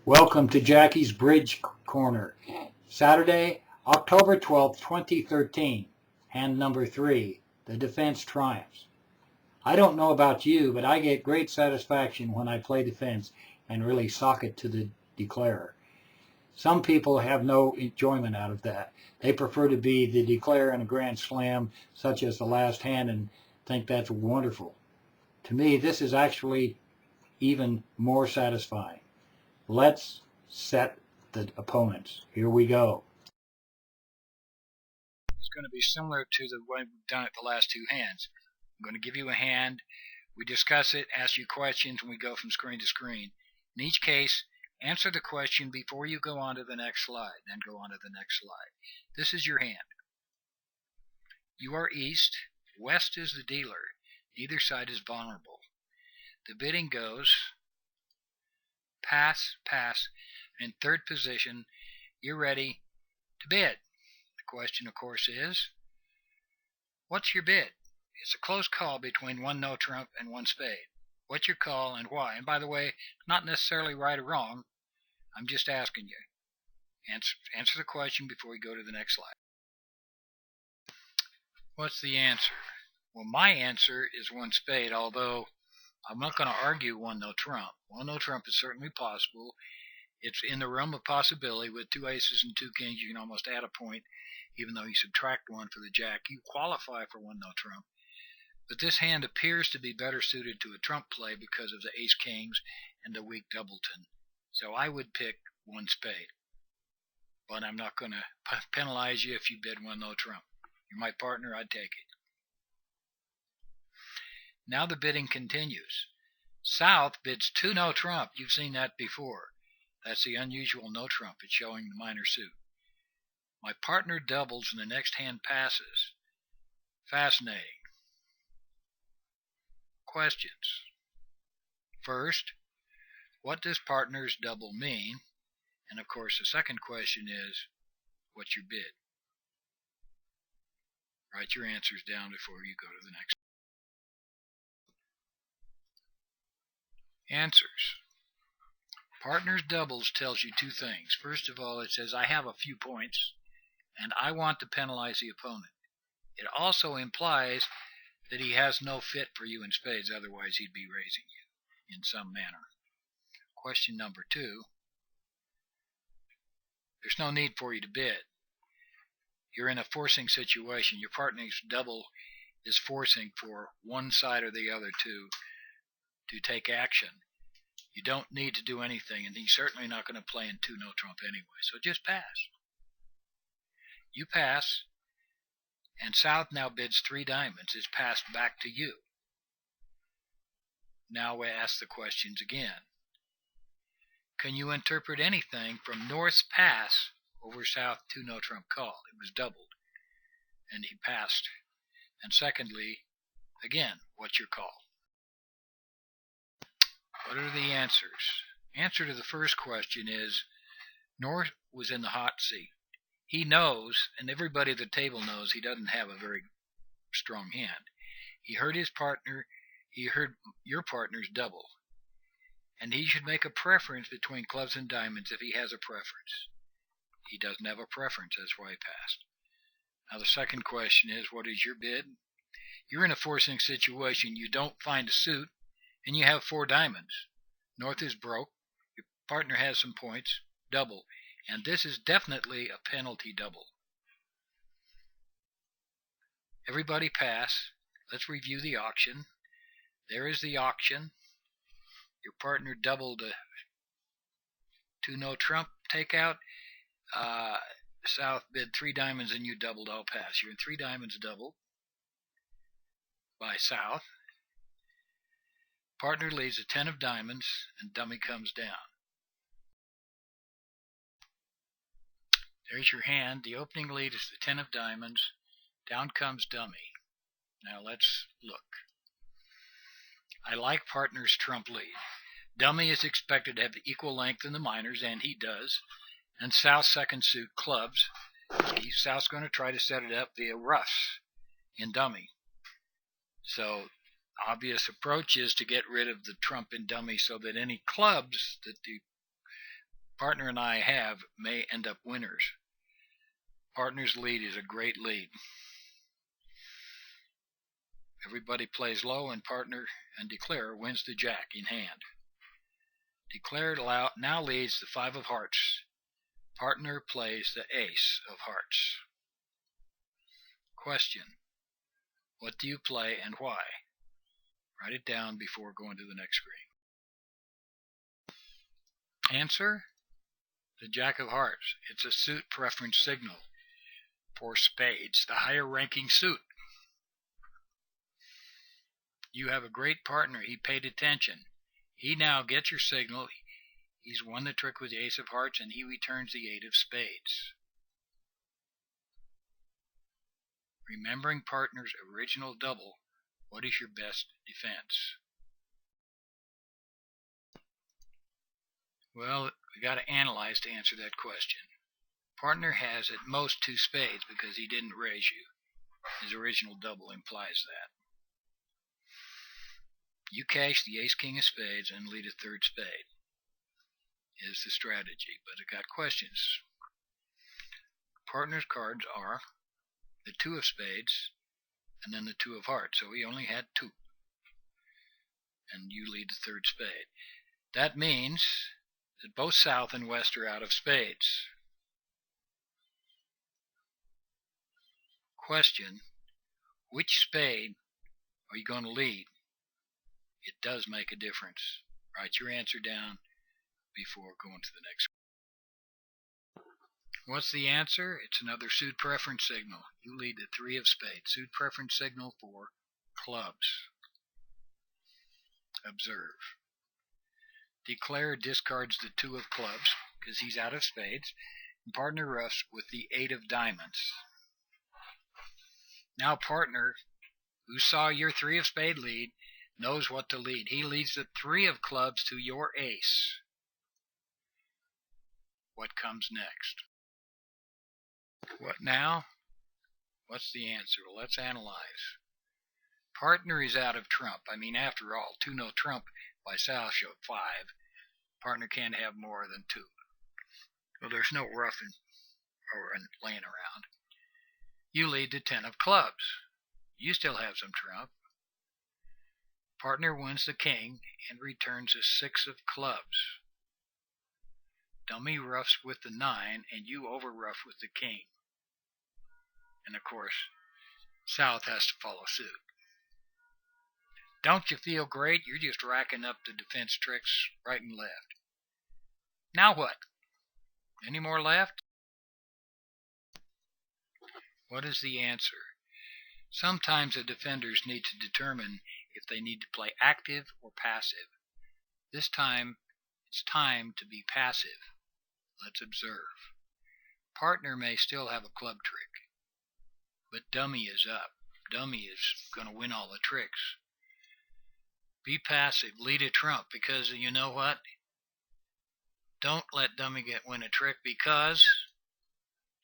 Welcome to Jackie's Bridge Corner. Saturday, October 12th, 2013. Hand number 3. The defense triumphs. I don't know about you, but I get great satisfaction when I play defense and really sock it to the declarer. Some people have no enjoyment out of that. They prefer to be the declarer in a grand slam, such as the last hand, and think that's wonderful. To me, this is actually even more satisfying. Let's set the opponents. Here we go. It's going to be similar to the way we've done it the last two hands. I'm going to give you a hand. We discuss it, ask you questions, and we go from screen to screen. In each case, answer the question before you go on to the next slide, then go on to the next slide. This is your hand. You are east. West is the dealer. Neither side is vulnerable. The bidding goes pass, pass. In third position, you're ready to bid. The question, of course, is, what's your bid? It's a close call between one no trump and one spade. What's your call and why? And by the way, not necessarily right or wrong. I'm just asking you. Answer the question before we go to the next slide. What's the answer? Well, my answer is one spade, although I'm not going to argue one no trump. One no trump is certainly possible. It's in the realm of possibility. With two aces and two kings, you can almost add a point, even though you subtract one for the jack. You qualify for one no trump. But this hand appears to be better suited to a trump play because of the ace kings and the weak doubleton. So I would pick one spade. But I'm not going to penalize you if you bid one no trump. You're my partner, I'd take it. Now the bidding continues. South bids two no trump. You've seen that before. That's the unusual no trump. It's showing the minor suit. My partner doubles and the next hand passes. Fascinating. Questions. First, what does partner's double mean? And of course the second question is, what's your bid? Write your answers down before you go to the next. Answers. Partner's doubles tells you two things. First of all, it says I have a few points and I want to penalize the opponent. It also implies that he has no fit for you in spades, otherwise he'd be raising you in some manner. Question number 2. There's no need for you to bid. You're in a forcing situation. Your partner's double is forcing for one side or the other to take action. You don't need to do anything, and he's certainly not going to play in two no trump anyway, so just pass. You pass, and South now bids 3 diamonds. It's passed back to you. Now we ask the questions again. Can you interpret anything from North's pass over South two no trump call? It was doubled, and he passed. And secondly, again, what's your call? What are the answers? Answer to the first question is, North was in the hot seat. He knows, and everybody at the table knows, he doesn't have a very strong hand. He heard his partner, he heard your partner's double. And he should make a preference between clubs and diamonds if he has a preference. He doesn't have a preference, that's why he passed. Now the second question is, what is your bid? You're in a forcing situation. You don't find a suit, and you have 4 diamonds. North is broke. Your partner has some points. Double. And this is definitely a penalty double. Everybody pass. Let's review the auction. There is the auction. Your partner doubled a two no trump takeout. South bid 3 diamonds and you doubled. I'll pass. You're in 3 diamonds doubled by South. Partner leaves a 10 of diamonds and dummy comes down. There's your hand. The opening lead is the 10 of diamonds. Down comes dummy. Now let's look. I like partner's trump lead. Dummy is expected to have equal length in the minors, and he does. And South's second suit, clubs. South's going to try to set it up via roughs in dummy. So obvious approach is to get rid of the trump in dummy so that any clubs that the partner and I have may end up winners. Partner's lead is a great lead. Everybody plays low, and partner and declarer wins the jack in hand. Declarer now leads the 5 of hearts. Partner plays the ace of hearts. Question: what do you play and why? Write it down before going to the next screen. Answer: the jack of hearts. It's a suit preference signal for spades, the higher ranking suit. You have a great partner. He paid attention. He now gets your signal. He's won the trick with the ace of hearts, and he returns the 8 of spades. Remembering partner's original double, what is your best defense? Well, we got to analyze to answer that question. Partner has at most 2 spades because he didn't raise you. His original double implies that. You cash the ace-king of spades and lead a 3rd spade is the strategy, but I got questions. Partner's cards are the 2 of spades and then the 2 of hearts, so he only had 2. And you lead the 3rd spade. That means that both south and west are out of spades. Question: which spade are you going to lead? It does make a difference. Write your answer down before going to the next. What's the answer? It's another suit preference signal. You lead the 3 of spades. Suit preference signal for clubs. Observe. Declarer discards the 2 of clubs because he's out of spades, and partner ruffs with the 8 of diamonds. Now partner, who saw your 3 of spade lead, knows what to lead. He leads the 3 of clubs to your ace. What comes next? What now? What's the answer? Well, let's analyze. Partner is out of trump. After all, 2 no trump by Sal showed 5. Partner can't have more than 2. Well, there's no roughing or laying around. You lead the 10 of clubs. You still have some trump. Partner wins the king and returns a 6 of clubs. Dummy roughs with the 9, and you overruff with the king. And of course, south has to follow suit. Don't you feel great? You're just racking up the defense tricks right and left. Now what? Any more left? What is the answer? Sometimes the defenders need to determine if they need to play active or passive. This time, it's time to be passive. Let's observe. Partner may still have a club trick, but dummy is up. Dummy is going to win all the tricks. Be passive. Lead a trump, because you know what? Don't let dummy win a trick, because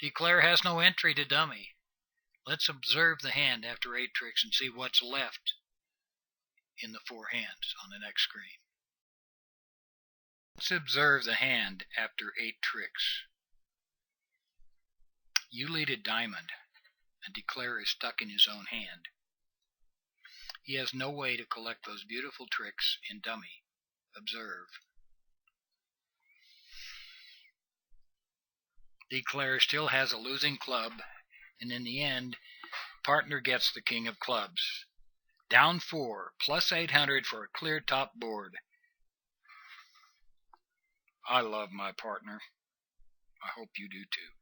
declare has no entry to dummy. Let's observe the hand after 8 tricks and see what's left in the 4 hands on the next screen. Let's observe the hand after 8 tricks. You lead a diamond, and declare is stuck in his own hand. He has no way to collect those beautiful tricks in dummy. Observe. Declare still has a losing club, and in the end, partner gets the king of clubs. Down 4, plus 800 for a clear top board. I love my partner. I hope you do too.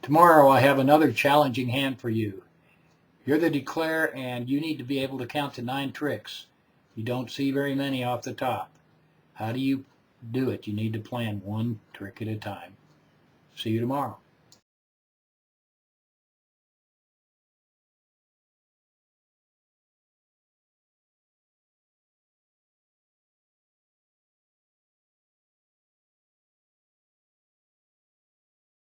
Tomorrow I have another challenging hand for you. You're the declare, and you need to be able to count to 9 tricks. You don't see very many off the top. How do you do it? You need to plan 1 trick at a time. See you tomorrow.